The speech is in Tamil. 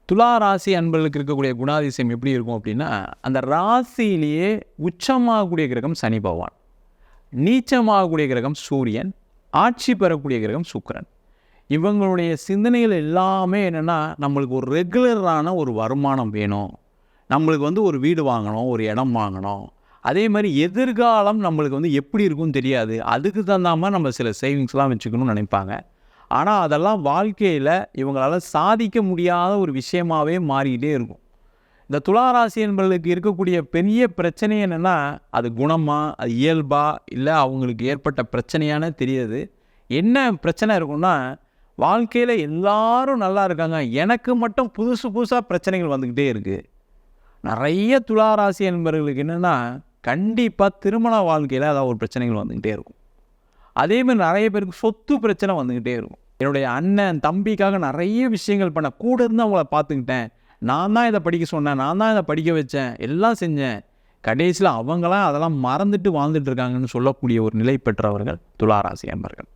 துலா ராசி அன்பர்களுக்கு இருக்கக்கூடிய குணாதிசயம் எப்படி இருக்கும் அப்படின்னா, அந்த ராசியிலேயே உச்சமாகக்கூடிய கிரகம் சனி பகவான், நீச்சமாகக்கூடிய கிரகம் சூரியன், ஆட்சி பெறக்கூடிய கிரகம் சுக்கிரன். இவங்களுடைய சிந்தனைகள் எல்லாமே என்னென்னா, நம்மளுக்கு ஒரு ரெகுலரான ஒரு வருமானம் வேணும், நம்மளுக்கு ஒரு வீடு வாங்கணும், ஒரு இடம் வாங்கணும், அதே மாதிரி எதிர்காலம் நம்மளுக்கு எப்படி இருக்கும்னு தெரியாது, அதுக்கு தகுந்த மாதிரி நம்ம சில சேவிங்ஸ்லாம் வச்சுக்கணும்னு நினைப்பாங்க. ஆனால் அதெல்லாம் வாழ்க்கையில் இவங்களால் சாதிக்க முடியாத ஒரு விஷயமாகவே மாறிக்கிட்டே இருக்கும். இந்த துளாராசி என்பவர்களுக்கு இருக்கக்கூடிய பெரிய பிரச்சனை என்னென்னா, அது குணமா, அது இயல்பா, இல்லை அவங்களுக்கு ஏற்பட்ட பிரச்சனையான தெரியாது. என்ன பிரச்சனை இருக்குன்னா, வாழ்க்கையில் எல்லாரும் நல்லா இருக்காங்க, எனக்கு மட்டும் புதுசு புதுசாக பிரச்சனைகள் வந்துக்கிட்டே இருக்குது. நிறைய துளாராசி என்பவர்களுக்கு என்னென்னா, கண்டிப்பாக திருமண வாழ்க்கையில் ஏதாவது ஒரு பிரச்சனைகள் வந்துக்கிட்டே இருக்கும். அதேமாதிரி நிறைய பேருக்கு சொத்து பிரச்சனை வந்துக்கிட்டே இருக்கும். என்னுடைய அண்ணன் தம்பிக்காக நிறைய விஷயங்கள் பண்ண, கூட இருந்து அவங்கள பார்த்துக்கிட்டேன், நான் தான் இதை படிக்க சொன்னேன், நான் தான் இதை படிக்க வச்சேன், எல்லாம் செஞ்சேன், கடைசியில் அவங்களாம் அதெல்லாம் மறந்துட்டு வாழ்ந்துட்டு இருக்காங்கன்னு சொல்லக்கூடிய ஒரு நிலை பெற்றவர்கள் துளாராசி அன்பர்கள்.